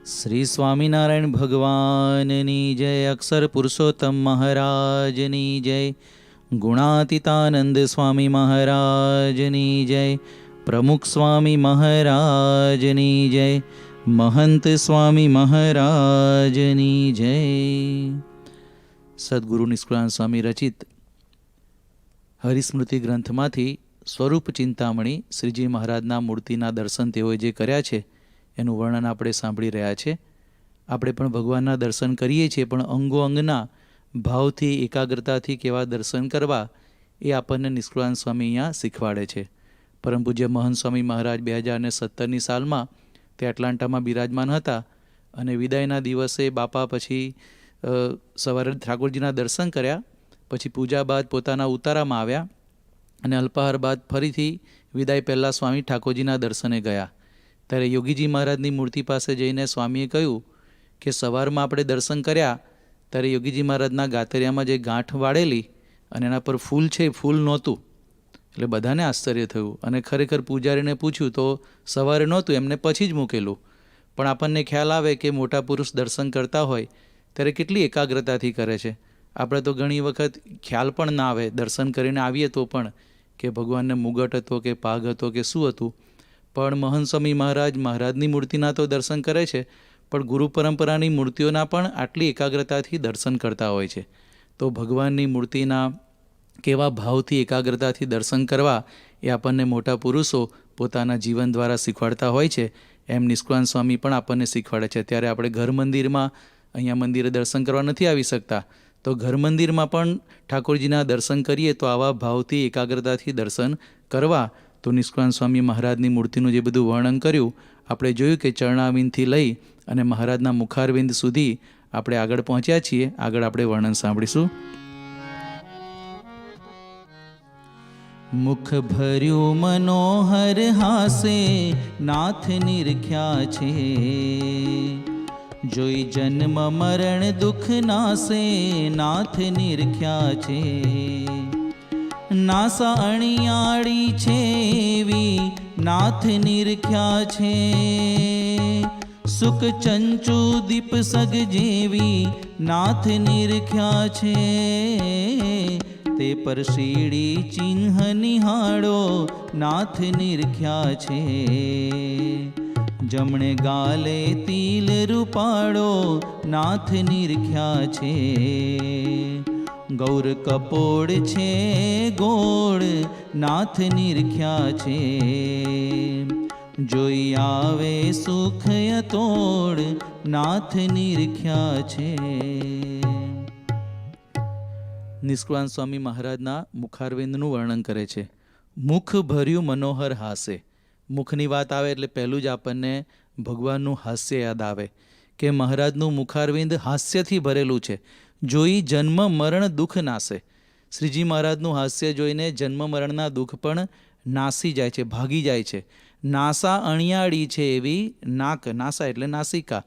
શ્રી સ્વામિનારાયણ ભગવાનની જય. અક્ષર પુરુષોત્તમ મહારાજની જય. ગુણાતીતાનંદ સ્વામી મહારાજની જય. પ્રમુખ સ્વામી મહારાજની જય. મહંત સ્વામી મહારાજની જય. સદગુરુ નિષ્કુળાનંદ સ્વામી રચિત હરિસ્મૃતિ ગ્રંથમાંથી સ્વરૂપ ચિંતામણી શ્રીજી મહારાજના મૂર્તિના દર્શન તેઓએ જે કર્યા છે એનું વર્ણન આપણે સાંભળી રહ્યા છે. આપણે પણ ભગવાનના દર્શન કરીએ છીએ, પણ અંગો અંગના ભાવથી એકાગ્રતાથી કેવા દર્શન કરવા એ આપણને નિષ્કુળાનંદ સ્વામી અહીંયા શીખવાડે છે. પરમ પૂજ્ય મહંત સ્વામી મહારાજ 2017ની સાલમાં તે એટલાન્ટામાં બિરાજમાન હતા અને વિદાયના દિવસે બાપા પછી સવારે ઠાકોરજીના દર્શન કર્યા, પછી પૂજા બાદ પોતાના ઉતારામાં આવ્યા અને અલ્પાહાર બાદ ફરીથી વિદાય પહેલાં સ્વામી ઠાકોરજીના દર્શને ગયા. ત્યારે યોગીજી મહારાજની મૂર્તિ પાસે જઈને સ્વામીએ કહ્યું કે સવારમાં આપણે દર્શન કર્યા ત્યારે યોગીજી મહારાજના ગાતરિયામાં જે ગાંઠ વાળેલી અને એના પર ફૂલ છે એ ફૂલ નહોતું. એટલે બધાને આશ્ચર્ય થયું અને ખરેખર પૂજારીને પૂછ્યું તો સવારે નહોતું, એમને પછી જ મૂકેલું. પણ આપણને ખ્યાલ આવે કે મોટા પુરુષ દર્શન કરતા હોય ત્યારે કેટલી એકાગ્રતાથી કરે છે. આપણે તો ઘણી વખત ખ્યાલ પણ ના આવે, દર્શન કરીને આવીએ તો પણ કે ભગવાનને મુગટ હતો કે પાઘ હતો કે શું હતું. પણ મહંત સ્વામી મહારાજની મૂર્તિના તો દર્શન કરે છે, પણ ગુરુ પરંપરાની મૂર્તિઓના પણ આટલી એકાગ્રતાથી દર્શન કરતા હોય છે. તો ભગવાનની મૂર્તિના કેવા ભાવથી એકાગ્રતાથી દર્શન કરવા એ આપણને મોટા પુરુષો પોતાના જીવન દ્વારા શીખવાડતા હોય છે. એમ નિષ્કુળાનંદ સ્વામી પણ આપણને શીખવાડે છે. ત્યારે આપણે ઘર મંદિરમાં અહીંયા મંદિરે દર્શન કરવા નથી આવી શકતા, તો ઘર મંદિરમાં પણ ઠાકોરજીના દર્શન કરીએ તો આવા ભાવથી એકાગ્રતાથી દર્શન કરવા. તો નિષ્કુળાનંદ સ્વામી મહારાજની મૂર્તિનું જે બધું વર્ણન કર્યું આપણે જોયું કે ચરણાવિંદથી લઈ અને મહારાજના મુખારવિંદ સુધી આપણે આગળ પહોંચ્યા છીએ. આગળ આપણે વર્ણન સાંભળીશું. મુખ ભર્યું મનોહર હાસે નાથ નિરખ્યા છે, જોઈ જન્મ મરણ દુઃખ નાસે નાથ નિરખ્યા છે. નાસા અણિયાળી છે એવી નાથ નિરખ્યા છે, સુખ ચંચુ દીપ સગ જેવી નાથ નિરખ્યા છે. તે પર શીડી ચિહ્ન નિહાળો નાથ નિરખ્યા છે, જમણે ગાલે તિલ રૂપાળો નાથ નિરખ્યા છે. ગૌર કપોળ છે ગોળ નાથ નિરખ્યા છે, જોઈ આવે સુખ અતોડ નાથ નિરખ્યા છે. નિષ્કુળાનંદ સ્વામી મહારાજના મુખારવિંદનું વર્ણન કરે છે. મુખ ભર્યું મનોહર હાસે. મુખની વાત આવે એટલે પહેલું જ આપણને ભગવાનનું હાસ્ય યાદ આવે કે મહારાજનું મુખારવિંદ હાસ્યથી ભરેલું છે. જોઈ જન્મ મરણ દુઃખ નાશે. શ્રીજી મહારાજનું હાસ્ય જોઈને જન્મ મરણના દુઃખ પણ નાસી જાય છે, ભાગી જાય છે. નાસા અણિયાળી છે એવી નાક, નાસા એટલે નાસિકા,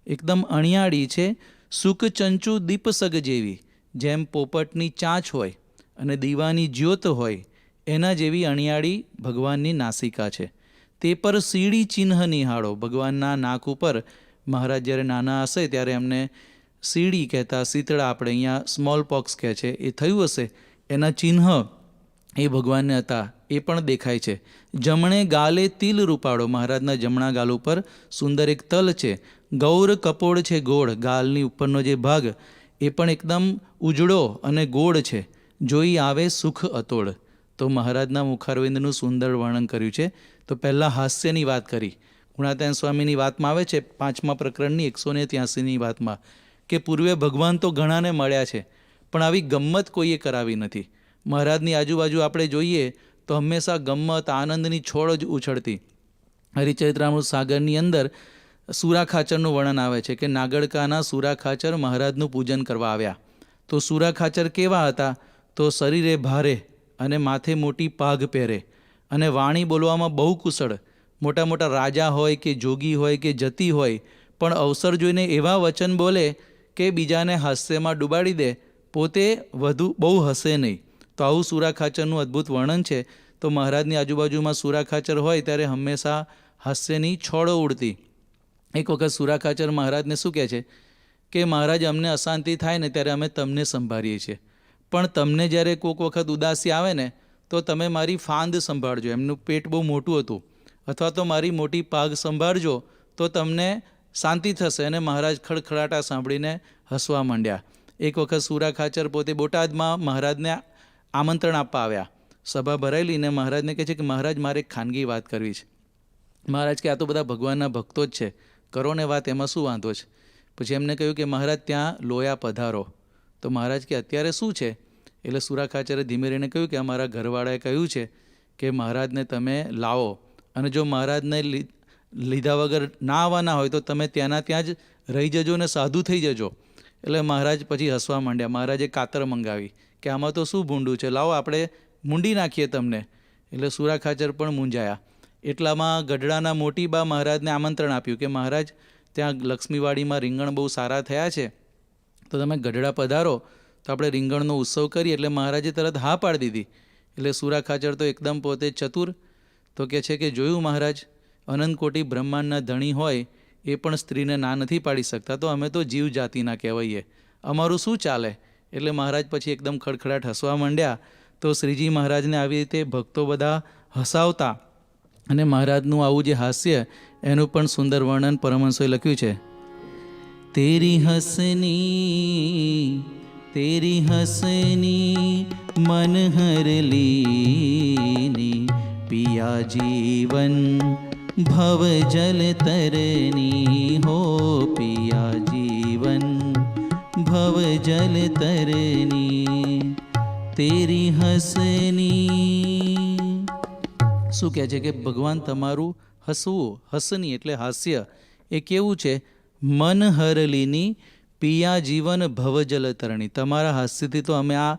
એકદમ અણિયાળી છે. સુખ ચંચુ દીપ સગ જેવી, જેમ પોપટની ચાંચ હોય અને દીવાની જ્યોત હોય એના જેવી અણિયાળી ભગવાનની નાસિકા છે. તે પર સીડી ચિહ્ન નિહાળો. ભગવાનના નાક ઉપર મહારાજ જ્યારે નાના હશે ત્યારે એમને સીડી કહેતા, શીતળા આપણે અહીંયા સ્મોલ પોક્સ કહે છે, એ થયું હશે એના ચિહ્ન એ ભગવાનને હતા એ પણ દેખાય છે. જમણે ગાલે તિલ રૂપાળો. મહારાજના જમણા ગાલ ઉપર સુંદર એક તલ છે. ગૌર કપોળ છે ગોળ. ગાલની ઉપરનો જે ભાગ એ પણ એકદમ ઉજળો અને ગોળ છે. જોઈ આવે સુખ અતોડ. તો મહારાજના મુખારવિંદનું સુંદર વર્ણન કર્યું છે. તો પહેલાં હાસ્યની વાત કરી. ગુણાતીતાનંદ સ્વામીની વાતમાં આવે છે 5મા પ્રકરણની 183ની વાતમાં કે પૂર્વે ભગવાન તો ઘણાને મળ્યા છે, પણ આવી ગમ્મત કોઈએ કરાવી નથી. મહારાજની આજુબાજુ આપણે જોઈએ તો હંમેશા ગમ્મત આનંદની છોડ જ ઉછળતી. હરિચરિત્રામૃત સાગરની અંદર સુરાખાચરનું વર્ણન આવે છે કે નાગડકાના સુરાખાચર મહારાજનું પૂજન કરવા આવ્યા. તો સુરાખાચર કેવા હતા? તો શરીરે ભારે અને માથે મોટી પાઘ પહેરે અને વાણી બોલવામાં બહુ કુશળ. મોટા મોટા રાજા હોય કે જોગી હોય કે જતી હોય, પણ અવસર જોઈને એવા વચન બોલે કે બીજાને હાસ્યમાં ડૂબાડી દે, પોતે બહુ હસે નહીં. તો આવું સુરાખાચરનું અદ્ભુત વર્ણન છે. તો મહારાજની આજુબાજુમાં સુરાખાચર હોય ત્યારે હંમેશા હાસ્યની છોડો ઉડતી. એક વખત સુરાખાચર મહારાજને શું કહે છે કે મહારાજ અમને અશાંતિ થાય ને ત્યારે અમે તમને સંભાળીએ છીએ, પણ તમને જ્યારે કોઈક વખત ઉદાસી આવે ને તો તમે મારી ફાંદ સંભાળજો. એમનું પેટ બહુ મોટું હતું. અથવા તો મારી મોટી પાગ સંભાળજો તો તમને શાંતિ થશે. અને મહારાજ ખડખડાટા સાંભળીને હસવા માંડ્યા. એક વખત સુરાખાચર પોતે બોટાદમાં મહારાજને આમંત્રણ આપવા આવ્યા. સભા ભરાયેલી ને મહારાજને કહે છે કે મહારાજ મારે એક ખાનગી વાત કરવી છે. મહારાજ કે આ તો બધા ભગવાનના ભક્તો જ છે, કરો ને વાત, એમાં શું વાંધો છે. પછી એમને કહ્યું કે મહારાજ ત્યાં લોયા પધારો. તો મહારાજ કે અત્યારે શું છે? એટલે સુરાખાચરે ધીમે રહીને કહ્યું કે અમારા ઘરવાળાએ કહ્યું છે કે મહારાજને તમે લાવો, અને જો મહારાજને લીધા વગર ના આવવાના હોય તો તમે ત્યાંના ત્યાં જ રહી જજો ને સાધુ થઈ જજો. એટલે મહારાજ પછી હસવા માંડ્યા. મહારાજે કાતર મંગાવી કે આમાં તો શું ભૂંડું છે, લાવો આપણે મૂંડી નાખીએ તમને. એટલે સુરાખાચર પણ મૂંઝાયા. એટલામાં ગઢડાના મોટી બા મહારાજને આમંત્રણ આપ્યું કે મહારાજ ત્યાં લક્ષ્મીવાડીમાં રીંગણ બહુ સારા થયા છે, તો તમે ગઢડા પધારો તો આપણે રીંગણનો ઉત્સવ કરીએ. એટલે મહારાજે તરત હા પાડી દીધી. એટલે સુરાખાચર તો એકદમ પોતે ચતુર, તો કહે છે કે જોયું મહારાજ, અનંત કોટી બ્રહ્માંડના ધણી હોય એ પણ સ્ત્રીને ના નથી પાડી શકતા, તો અમે તો જીવ જાતિના કહેવાઈએ, અમારું શું ચાલે. એટલે મહારાજ પછી એકદમ ખડખડાટ હસવા માંડ્યા. તો શ્રીજી મહારાજને આવી રીતે ભક્તો બધા હસાવતા, અને મહારાજનું આવું જે હાસ્ય એનું પણ સુંદર વર્ણન પરમહંસોએ લખ્યું છે. તેરી હસની મન હર લીની, પિયા જીવન ભવ જલ તરની, હો પિયા જીવન ભવ જલ તરની, તેરી હસની. શું કહે છે કે ભગવાન તમારું હસવું, હસની એટલે હાસ્ય, એ કેવું છે? મન હરલીની, પિયા જીવન ભવજલ તરણી. તમારા હાસ્યથી તો અમે આ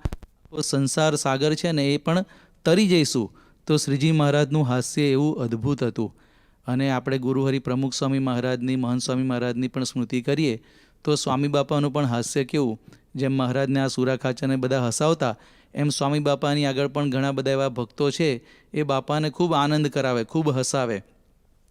સંસાર સાગર છે ને એ પણ તરી જઈશું. તો શ્રીજી મહારાજનું હાસ્ય એવું અદ્ભુત હતું. અને આપણે ગુરુહરિ પ્રમુખ સ્વામી મહારાજની, મહંત સ્વામી મહારાજની પણ સ્મૃતિ કરીએ તો સ્વામી બાપાનું પણ હાસ્ય કેવું, જેમ મહારાજને આ સુરાખાચરને બધા હસાવતા, એમ સ્વામી બાપાની આગળ પણ ઘણા બધા એવા ભક્તો છે એ બાપાને ખૂબ આનંદ કરાવે, ખૂબ હસાવે.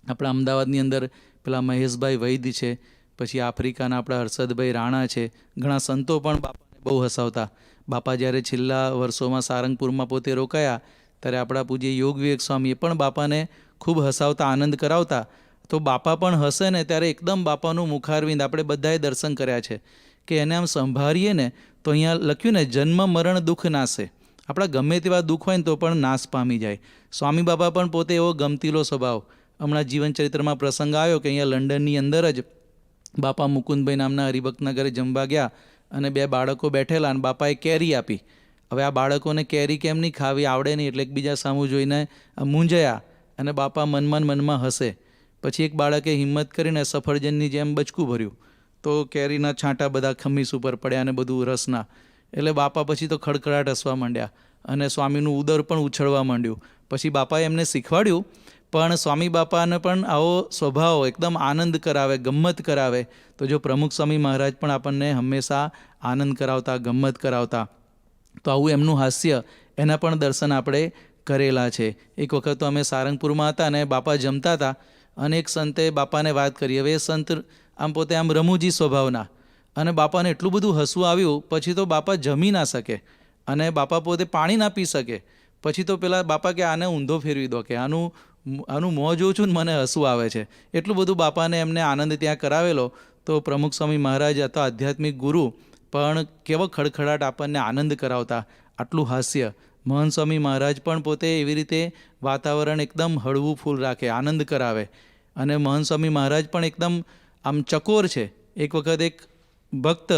આપણા અમદાવાદની અંદર પેલા મહેશભાઈ વૈદ્ય છે, પછી આફ્રિકાના આપણા હર્ષદભાઈ રાણા છે, ઘણા સંતો પણ બાપાને બહુ હસાવતા. બાપા જ્યારે છેલ્લા વર્ષોમાં સારંગપુરમાં પોતે રોકાયા ત્યારે આપણા પૂજ્ય યોગ વિવેક સ્વામીએ પણ બાપાને ખૂબ હસાવતા, આનંદ કરાવતા. તો બાપા પણ હસે ને ત્યારે એકદમ બાપાનું મુખારવિંદ આપણે બધાએ દર્શન કર્યા છે કે એને આમ સંભાળીએ ને તો અહીંયા લખ્યું ને, જન્મ મરણ દુઃખ નાશે. આપણા ગમે તેવા દુઃખ હોય ને તો પણ નાશ પામી જાય. સ્વામી બાપા પણ પોતે એવો ગમતીલો સ્વભાવ. હમણાં જીવનચરિત્રમાં પ્રસંગ આવ્યો કે અહીંયા લંડનની અંદર જ બાપા મુકુંદભાઈ નામના હરિભક્તના ઘરે જમવા ગયા અને બે બાળકો બેઠેલા અને બાપાએ કેરી આપી. હવે આ બાળકોને કેરી કેમ નહીં ખાવી આવડે નહીં, એટલે એકબીજા સામું જોઈને મૂંઝાયા અને બાપા મનમાં હસે. પછી એક બાળકે હિંમત કરીને સફરજનની જેમ બચકું ભર્યું, તો કેરીના છાંટા બધા ખમીસ ઉપર પડ્યા અને બધું રસના. એટલે બાપા પછી તો ખડખડાટ હસવા માંડ્યા અને સ્વામીનું ઉદર પણ ઉછળવા માંડ્યું. પછી બાપાએ એમને શીખવાડ્યું, પણ સ્વામી બાપાને પણ આવો સ્વભાવ એકદમ આનંદ કરાવે, ગમ્મત કરાવે. તો જો પ્રમુખ સ્વામી મહારાજ પણ આપણને હંમેશા આનંદ કરાવતા, ગમ્મત કરાવતા. તો આવું એમનું હાસ્ય, એના પણ દર્શન આપણે કરેલા છે. એક વખત તો અમે સારંગપુરમાં હતા અને બાપા જમતા હતા અને એક સંતે બાપાને વાત કરી. હવે એ સંત આમ પોતે આમ રમૂજી સ્વભાવના, અને બાપાને એટલું બધું હસવું આવ્યું, પછી તો બાપા જમી ના શકે અને બાપા પોતે પાણી ના પી શકે. પછી તો પેલા બાપા કે આને ઊંધો ફેરવી દો, કે આનું મોં જોઉં છું ને મને હસવું આવે છે. એટલું બધું બાપાને એમને આનંદ ત્યાં કરાવેલો. તો પ્રમુખ સ્વામી મહારાજ હતા આધ્યાત્મિક ગુરુ, પણ કેવો ખડખડાટ આપણને આનંદ કરાવતા, આટલું હાસ્ય. મહંત સ્વામી મહારાજ પણ પોતે એવી રીતે વાતાવરણ એકદમ હળવું ફૂલ રાખે, આનંદ કરાવે. અને મહંત સ્વામી મહારાજ પણ એકદમ આમ ચકોર છે. એક વખત એક ભક્ત,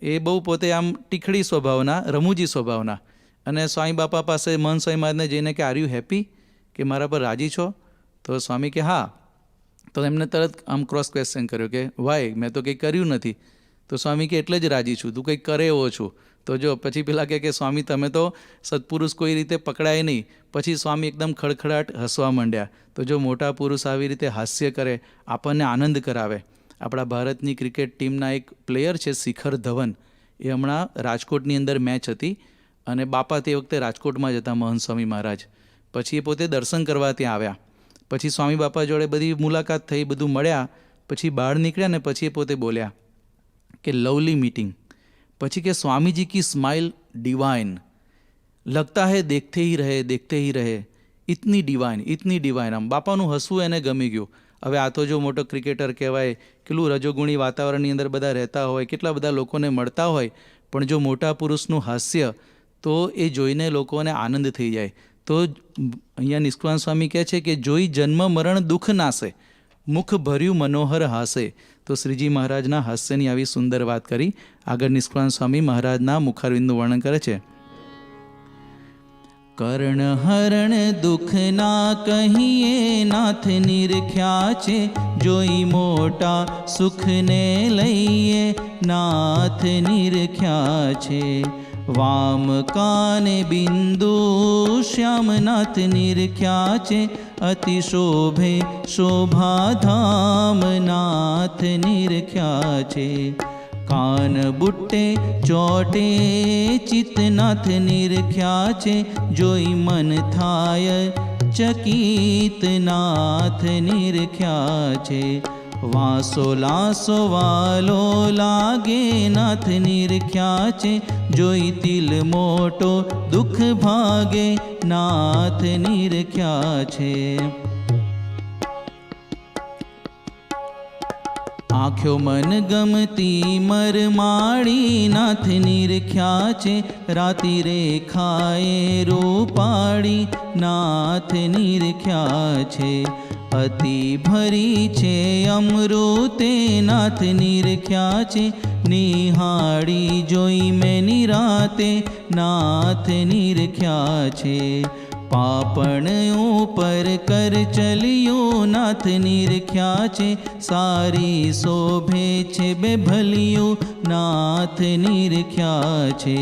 એ બહુ પોતે આમ ટીખડી સ્વભાવના, રમૂજી સ્વભાવના, અને સ્વામી બાપા પાસે મહંત સ્વામી મહારાજને જઈને કે આર યુ હેપી, કે મારા પર રાજી છો? તો સ્વામી કે હા. તો એમને તરત આમ ક્રોસ ક્વેશ્ચન કર્યો કે વાય, મેં તો કંઈ કર્યું નથી. તો સ્વામી કે એટલે જ રાજી છું, તું કંઈક કરે એવો છું. તો જો પછી પેલા કે સ્વામી તમે તો સત્પુરુષ કોઈ રીતે પકડાય નહીં. પછી સ્વામી એકદમ ખડખડાટ હસવા માંડ્યા. તો જો મોટા પુરુષ આવી રીતે હાસ્ય કરે, આપણને આનંદ કરાવે. આપણા ભારતની ક્રિકેટ ટીમના એક પ્લેયર છે શિખર ધવન, એ હમણાં રાજકોટની અંદર મેચ હતી અને બાપા તે વખતે રાજકોટમાં જ હતા, મહંત સ્વામી મહારાજ. પછી એ પોતે દર્શન કરવા ત્યાં આવ્યા. પછી સ્વામી બાપા જોડે બધી મુલાકાત થઈ, બધું મળ્યા. પછી બહાર નીકળ્યા ને પછી એ પોતે બોલ્યા કે લવલી મીટિંગ. પછી કે સ્વામીજી કી સ્માઇલ ડિવાइन, લગતા હૈ દેખતે હી રહે, ઇતની ડિવાइन. આમ બાપાનું હસવું એને ગમી ગયું. હવે આ તો જો મોટો ક્રિકેટર કહેવાય, કેટલું રજોગુણી વાતાવરણની અંદર બધા રહેતા હોય, કેટલા બધા લોકોને મળતા હોય, પણ જો મોટા પુરુષનું હાસ્ય તો એ જોઈને લોકોને આનંદ થઈ જાય. તો અહીંયા નિષ્કુળાનંદ સ્વામી કહે છે કે જોઈ જન્મ મરણ દુઃખ નાશે, મુખ ભર્યું મનોહર હાસે. તો શ્રીજી મહારાજના હાસ્યની આવી સુંદર વાત કરી. આગળ નિષ્કુળાનંદ સ્વામી મહારાજના મુખારવિંદનું વર્ણન કરે છે. કર્ણ હરણ દુઃખ ના કહીએ નાથ નિરખ્યા છે, જોઈ મોટા સુખને લઈએ નાથ નિરખ્યા છે. વામ કાને બિંદુ શ્યામનાથ નિરખ્યા છે, અતિ શોભે શોભાધામ નાથ નિરખ્યા છે. કાન બુટ્ટે ચોટે ચિત્તનાથ નિરખ્યા છે, જોઈ મન થાય ચકિત નાથ નિરખ્યા છે. વાસો લાસો વાલો લાગે નાથ નિરખ્યા છે, જોઈ તિલ મોટો દુઃખ ભાગે નાથ નિરખ્યા છે. આંખ્યો મન ગમતી મરમાળી નાથ નિરખ્યા છે, રાતિ રેખાએ રૂપાળી નાથ નિરખ્યા છે. અતિ ભરી છે અમૃતે નાથ નિરખ્યા છે, નિહાળી જોઈ મેં નિરાતે નાથ નિરખ્યા છે. પાપણ ઉપર કર ચલિયું નાથ નિરખ્યા છે, સારી શોભે છે બે ભલિયું નાથ નિરખ્યા છે.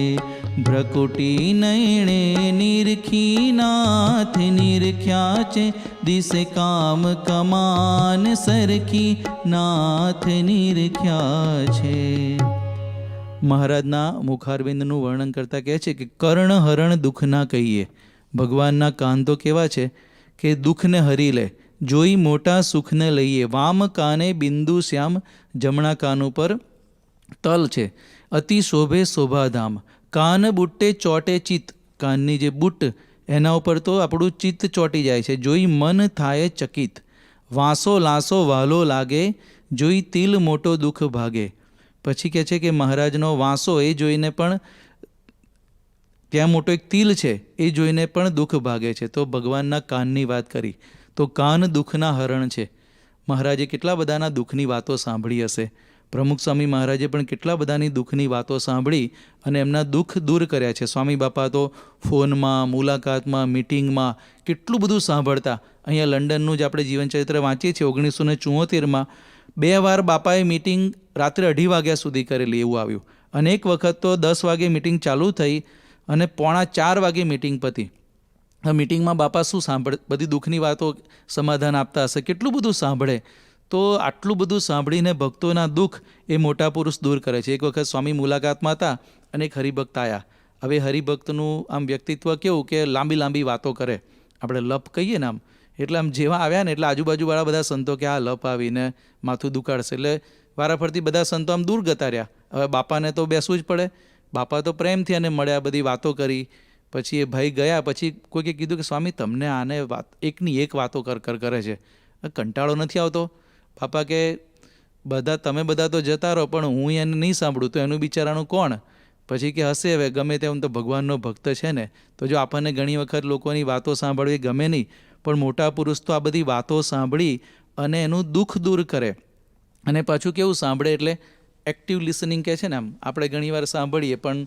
ભ્રકુટી નયણે નિરખી નાથ નિરખ્યા છે, દિશે કામ કમાન સરખી નાથ નિરખ્યા છે. મહારાજના મુખારવિંદનું વર્ણન કરતા કહે છે કે કર્ણ હરણ દુઃખ ના કહીએ. ભગવાનના કાન તો કેવા છે કે દુઃખને હરી લે, જોઈ મોટા સુખને લઈએ. વામ કાને બિંદુ શ્યામ, જમણા કાન ઉપર તલ છે. અતિ શોભે શોભાધામ, કાન બુટ્ટે ચોટે ચિત્ત, કાનની જે બુટ્ટ એના ઉપર તો આપણું ચિત્ત ચોંટી જાય છે. જોઈ મન થાય ચકિત. વાંસો લાંસો વાલો લાગે, જોઈ તિલ મોટો દુઃખ ભાગે. પછી કહે છે કે મહારાજનો વાંસો એ જોઈને પણ, ત્યાં મોટો એક તિલ છે એ જોઈને પણ દુઃખ ભાગે છે. તો ભગવાનના કાનની વાત કરી તો કાન દુઃખના હરણ છે. મહારાજે કેટલા બધાના દુઃખની વાતો સાંભળી હશે. પ્રમુખ સ્વામી મહારાજે પણ કેટલા બધાની દુઃખની વાતો સાંભળી અને એમના દુઃખ દૂર કર્યા છે. સ્વામી બાપા તો ફોનમાં, મુલાકાતમાં, મિટિંગમાં કેટલું બધું સાંભળતા. અહીંયા લંડનનું જ આપણે જીવનચરિત્ર વાંચીએ છીએ 1974માં 2 વાર બાપાએ મિટિંગ રાત્રે 2:30 વાગ્યા સુધી કરેલી એવું આવ્યું. અને એક વખત તો 10 વાગે મિટિંગ ચાલુ થઈ અને 3:45 વાગે મિટિંગ પતી. આ મિટિંગમાં બાપા શું બધી દુઃખની વાતો સમાધાન આપતા હશે, કેટલું બધું સાંભળે. તો આટલું બધું સાંભળીને ભક્તોના દુઃખ એ મોટા પુરુષ દૂર કરે છે. એક વખત સ્વામી મુલાકાતમાં હતા અને એક હરિભક્ત આવ્યા. હવે હરિભક્તનું આમ વ્યક્તિત્વ કેવું કે લાંબી વાતો કરે, આપણે લપ કહીએ ને આમ. એટલે આમ જેવા આવ્યા ને એટલે આજુબાજુવાળા બધા સંતો કે આ લપ આવીને માથું દુખાડશે, એટલે વારાફરતી બધા સંતો આમ દૂર જતા રહ્યા. હવે બાપાને તો બેસવું જ પડે. બાપા તો પ્રેમથી અને મળ્યા, બધી વાતો કરી. પછી એ ભાઈ ગયા. પછી કોઈકે કીધું કે સ્વામી તમને આને એકની એક વાતો કરે છે, કંટાળો નથી આવતો? બાપા કે તમે બધા તો જતા રહો પણ હું એને નહીં સાંભળું તો એનું બિચારાનું કોણ? પછી કે હશે હવે ગમે તેમ તો ભગવાનનો ભક્ત છે ને. તો જો આપણને ઘણી વખત લોકોની વાતો સાંભળવી ગમે નહીં, પણ મોટા પુરુષ તો આ બધી વાતો સાંભળી અને એનું દુઃખ દૂર કરે. અને પાછું કેવું સાંભળે એટલે એક્ટિવ લિસનિંગ કહે છે ને, આમ આપણે ઘણીવાર સાંભળીએ પણ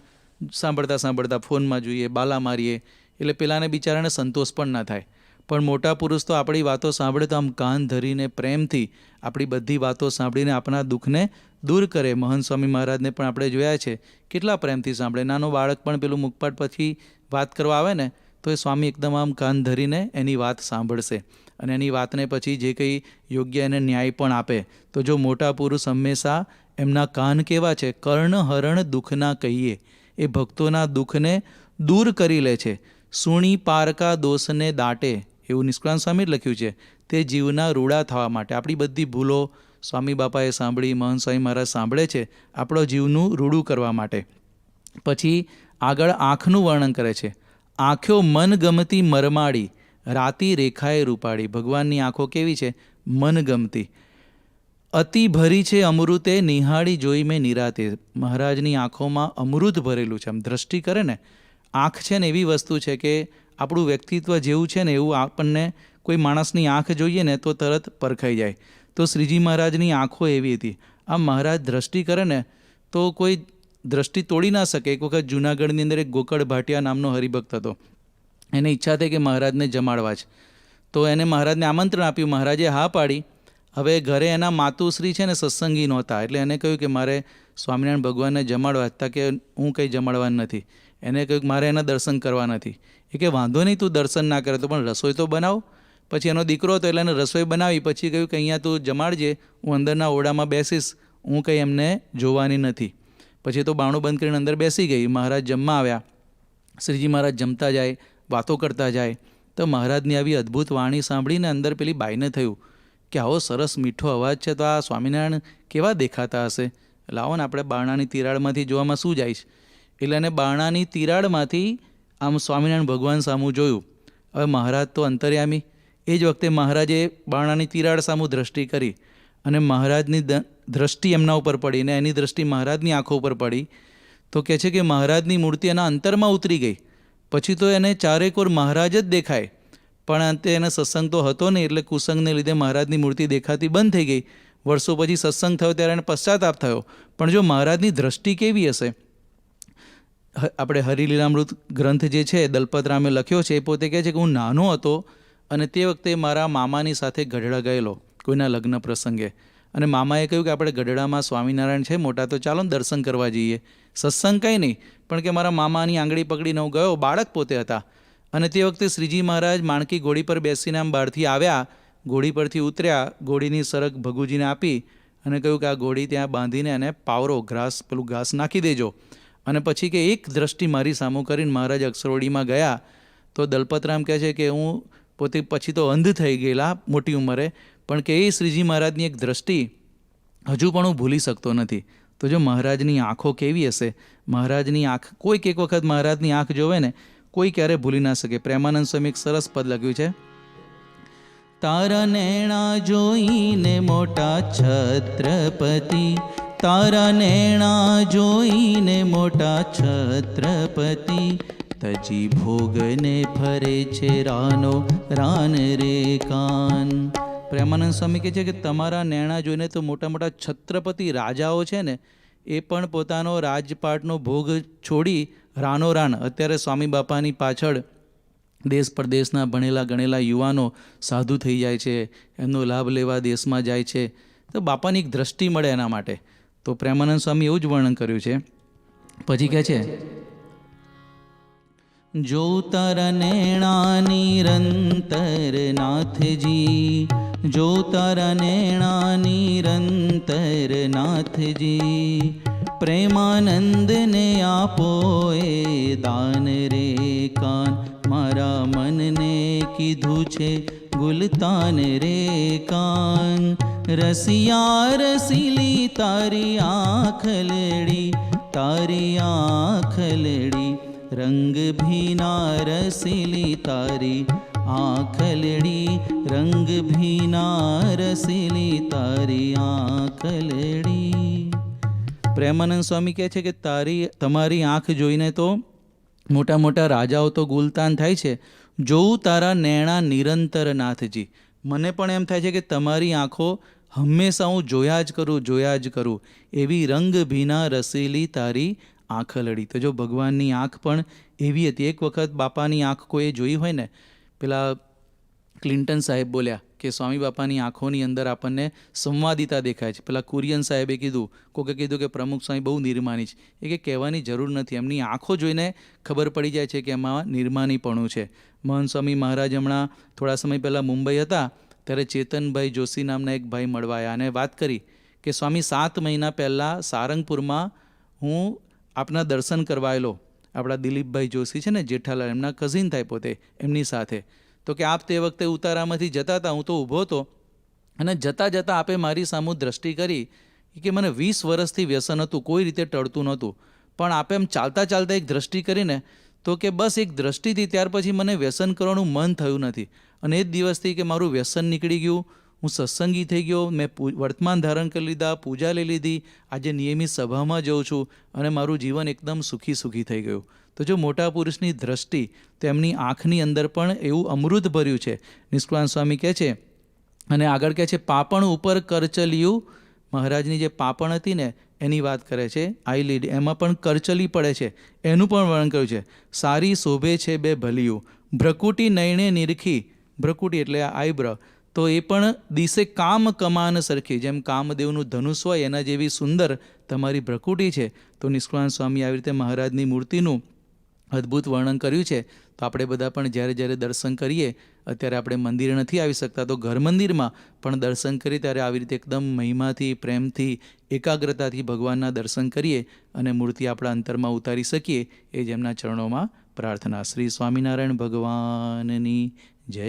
સાંભળતા ફોનમાં જોઈએ, બાલા મારીએ, એટલે પેલાને બિચારાને સંતોષ પણ ના થાય. પણ મોટા પુરુષ તો આપણી વાતો સાંભળે તો આમ કાન ધરીને પ્રેમથી આપણી બધી વાતો સાંભળીને આપણા દુઃખને દૂર કરે. મહંત સ્વામી મહારાજને પણ આપણે જોયા છે કેટલા પ્રેમથી સાંભળે. નાનો બાળક પણ પેલું મુખપાટ પછી વાત કરવા આવે ને તો એ સ્વામી એકદમ આમ કાન ધરીને એની વાત સાંભળશે અને એની વાતને પછી જે કંઈ યોગ્ય એને ન્યાય પણ આપે. તો જો મોટા પુરુષ હંમેશા એમના કાન કેવા છે, કર્ણ હરણ દુઃખના કહીએ, એ ભક્તોના દુઃખને દૂર કરી લે છે. સુણી પારકા દોષને દાટે, એવું નિષ્કુળાનંદ સ્વામી લખ્યું છે. તે જીવના રૂડા થવા માટે, આપણી બધી ભૂલો સ્વામી બાપાએ સાંભળી, મહંત સ્વામી મહારાજ સાંભળે છે આપણો જીવનું રૂડું કરવા માટે. પછી આગળ આંખનું વર્ણન કરે છે. આંખ્યો મન ગમતી મરમાડી, રાતી રેખાએ રૂપાળી. ભગવાનની આંખો કેવી છે? મનગમતી. અતિ ભરી છે અમૃતે, નિહાળી જોઈ મેં નિરાતે. મહારાજની આંખોમાં અમૃત ભરેલું છે. આમ દ્રષ્ટિ કરે ને, આંખ છે ને એવી વસ્તુ છે કે આપણું વ્યક્તિત્વ જેવું છે ને એવું આપણને કોઈ માણસની આંખ જોઈએ ને તો તરત પરખાઈ જાય. તો શ્રીજી મહારાજની આંખો એવી હતી. આમ મહારાજ દ્રષ્ટિ કરે ને તો કોઈ દ્રષ્ટિ તોડી ના શકે. એક વખત જૂનાગઢની અંદર એક ગોકળ ભાટિયા નામનો હરિભક્ત હતો. એને ઈચ્છા થઈ કે મહારાજને જમાડવા જ. તો એને મહારાજને આમંત્રણ આપ્યું. મહારાજે હા પાડી. હવે ઘરે એના માતુશ્રી છે ને સત્સંગી નહોતા, એટલે એને કહ્યું કે મારે સ્વામિનારાયણ ભગવાનને જમાડવા હતા, કે હું કંઈ જમાડવાનું નથી. એને કહ્યું કે મારે એના દર્શન કરવા નથી. એ કે વાંધો નહીં, તું દર્શન ના કરે તો પણ રસોઈ તો બનાવ. પછી એનો દીકરો હતો એટલે એને રસોઈ બનાવી. પછી કહ્યું કે અહીંયા તું જમાડજે, હું અંદરના ઓરડામાં બેસીશ, હું કંઈ એમને જોવાની નથી. પછી તો બાણું બંધ કરીને અંદર બેસી ગઈ. મહારાજ જમવા આવ્યા. શ્રીજી મહારાજ જમતા જાય, વાતો કરતા જાય. તો મહારાજની આવી અદ્ભુત વાણી સાંભળીને અંદર પેલી બાઈને થયું કે આવો સરસ મીઠો અવાજ છે તો આ સ્વામિનારાયણ કેવા દેખાતા હશે. લાવો ને આપણે બારણાની તિરાડમાંથી જોવામાં શું જાય છે. એટલે એને બારણાની તિરાડમાંથી આમ સ્વામિનારાયણ ભગવાન સામું જોયું. હવે મહારાજ તો અંતર્યામી. એ જ વખતે મહારાજે બારણાની તિરાડ સામું દ્રષ્ટિ કરી અને મહારાજની દ્રષ્ટિ એમના ઉપર પડી ને એની દ્રષ્ટિ મહારાજની આંખો ઉપર પડી. તો કહે છે કે મહારાજની મૂર્તિ એના અંતરમાં ઉતરી ગઈ. પછી તો એને ચારેકોર મહારાજ જ દેખાય. પણ અંતે એને સત્સંગ તો હતો નહીં, એટલે કુસંગને લીધે મહારાજની મૂર્તિ દેખાતી બંધ થઈ ગઈ. વર્ષો પછી સત્સંગ થયો ત્યારે એને પશ્ચાતાપ થયો. પણ જો મહારાજની દ્રષ્ટિ કેવી હશે. આપણે હરિલીલામૃત ગ્રંથ જે છે દલપતરામે લખ્યો છે, એ પોતે કહે છે કે હું નાનો હતો અને તે વખતે મારા મામાની સાથે ગઢડા ગયેલો કોઈના લગ્ન પ્રસંગે. અને મામાએ કહ્યું કે આપણે ગઢડામાં સ્વામિનારાયણ છે મોટા, તો ચાલો ને દર્શન કરવા જઈએ. સત્સંગ કંઈ નહીં, પણ કે મારા મામાની આંગળી પકડીને હું ગયો. બાળક પોતે હતા. અને તે વખતે શ્રીજી મહારાજ માણકી ઘોડી પર બેસીને આમ બહારથી આવ્યા. ઘોડી પરથી ઉતર્યા, ઘોડીની સરક ભગુજીને આપી અને કહ્યું કે આ ઘોડી ત્યાં બાંધીને એને પાવરો, પેલું ઘાસ નાખી દેજો. અને પછી કે એક દ્રષ્ટિ મારી સામું કરીને મહારાજ અક્ષરોડીમાં ગયા. તો દલપતરામ કહે છે કે હું પોતે પછી તો અંધ થઈ ગયેલા મોટી ઉંમરે, પણ કે એ શ્રીજી મહારાજની એક દ્રષ્ટિ હજુ પણ હું ભૂલી શકતો નથી. તો જો મહારાજની આંખો કેવી હશે. મહારાજની આંખ, કોઈક એક વખત મહારાજની આંખ જોવે ને કોઈ ક્યારે ભૂલી ના શકે. પ્રેમાનંદ સ્વામી એક સરસ પદ લખ્યું છે. તારા નેણા જોઈને મોટા છત્રપતિ, તારા નેણા જોઈને મોટા છત્રપતિ, તજી ભોગને ફરે છે રાનો રાન રે કાન. પ્રેમાનંદ સ્વામી કહે છે કે તમારા નેણા જોઈને તો મોટા મોટા છત્રપતિ રાજાઓ છે ને એ પણ પોતાનો રાજપાટનો ભોગ છોડી રાનો રાન, અત્યારે સ્વામી બાપાની પાછળ દેશ પરદેશના ભણેલા ગણેલા યુવાનો સાધુ થઈ જાય છે, એમનો લાભ લેવા દેશમાં જાય છે. તો બાપાની એક દ્રષ્ટિ મળે એના માટે. તો પ્રેમાનંદ સ્વામી એવું જ વર્ણન કર્યું છે. પછી કહે છે, જો તારા નેણા નિરંતર નાથજી, જો તારા નેણા નિરંતર નાથજી, પ્રેમાનંદને આપો એ દાન રે કાન. મારા મનને કીધું છે ગુલતાન રે કાન. રસિયા રસીલી તારી આંખલડી, તારી આંખલડી, રંગ ભીના રસીલી તારી આંખલડી, રંગ ભીના રસીલી તારી આંખલડી. પ્રેમાનંદ સ્વામી કહે છે કે તમારી આંખ જોઈને તો મોટા મોટા રાજાઓ તો ગુલતાન થાય છે. જોઉં તારા નેણા નિરંતર નાથજી, મને પણ એમ થાય છે કે તમારી આંખો હંમેશા હું જોયા જ કરું એવી રંગ ભીના રસીલી તારી આંખલડી. તો જો ભગવાનની આંખ પણ એવી હતી. એક વખત બાપાની આંખ કોઈએ જોઈ હોય ને, પેલા ક્લિન્ટન સાહેબ બોલ્યા કે સ્વામી બાપાની આંખોની અંદર આપણને સંવાદિતા દેખાય છે. પેલા કુરિયન સાહેબે કીધું, કોકે કીધું કે પ્રમુખ સ્વામી બહુ નિર્માની છે. એ કે કહેવાની જરૂર નથી, એમની આંખો જોઈને ખબર પડી જાય છે કે એમાં નિર્માનીપણું છે. મહંત સ્વામી મહારાજ હમણાં થોડા સમય પહેલાં મુંબઈ હતા ત્યારે ચેતનભાઈ જોશી નામના એક ભાઈ મળવા આવ્યા અને વાત કરી કે સ્વામી 7 મહિના પહેલાં સારંગપુરમાં હું આપના દર્શન કરવાયેલો. આપણા દિલીપભાઈ જોશી છે ને જેઠાલાલ, એમના કઝિન થાય પોતે, એમની સાથે. તો કે આપ તે વખતે ઉતારામાંથી જતા હતા, હું તો ઊભો હતો અને જતાં જતાં આપે મારી સામું દ્રષ્ટિ કરી કે મને 20 વર્ષથી વ્યસન હતું, કોઈ રીતે ટળતું નહોતું, પણ આપે એમ ચાલતા ચાલતા એક દ્રષ્ટિ કરીને તો કે બસ એક દ્રષ્ટિથી ત્યાર પછી મને વ્યસન કરવાનું મન થયું નથી. અને એ જ દિવસથી કે મારું વ્યસન નીકળી ગયું, હું સત્સંગી થઈ ગયો, મેં વર્તમાન ધારણ કરી લીધા, પૂજા લઈ લીધી, આજે નિયમિત સભામાં જાઉં છું અને મારું જીવન એકદમ સુખી સુખી થઈ ગયું. તો જો મોટા પુરુષની દ્રષ્ટિ, તો એમની આંખની અંદર પણ એવું અમૃત ભર્યું છે. નિષ્કુળાનંદ સ્વામી કહે છે અને આગળ કહે છે, પાપણ ઉપર કરચલિયું, મહારાજની જે પાપણ હતી ને એની વાત કરે છે, આઈલીડ, એમાં પણ કરચલી પડે છે, એનું પણ વર્ણન કર્યું છે. સારી શોભે છે બે ભલિયું, ભ્રકુટી નયણે નિરખી, ભ્રકુટી એટલે આઈબ્ર, તો એ પણ દિશે કામ કમાન સરખી, જેમ કામદેવનું ધનુષ હોય એના જેવી સુંદર તમારી ભ્રકુટી છે. તો નિષ્કુળાનંદ સ્વામી આવી રીતે મહારાજની મૂર્તિનું અદ્ભુત વર્ણન કર્યું છે. તો આપણે બધા પણ જ્યારે જ્યારે દર્શન કરીએ, અત્યારે આપણે મંદિરે નથી આવી શકતા, તો ઘર મંદિરમાં પણ દર્શન કરીએ ત્યારે આવી રીતે એકદમ મહિમાથી, પ્રેમથી, એકાગ્રતાથી ભગવાનના દર્શન કરીએ અને મૂર્તિ આપણા અંતરમાં ઉતારી શકીએ, એ જ એમના ચરણોમાં પ્રાર્થના. શ્રી સ્વામિનારાયણ ભગવાનની જય.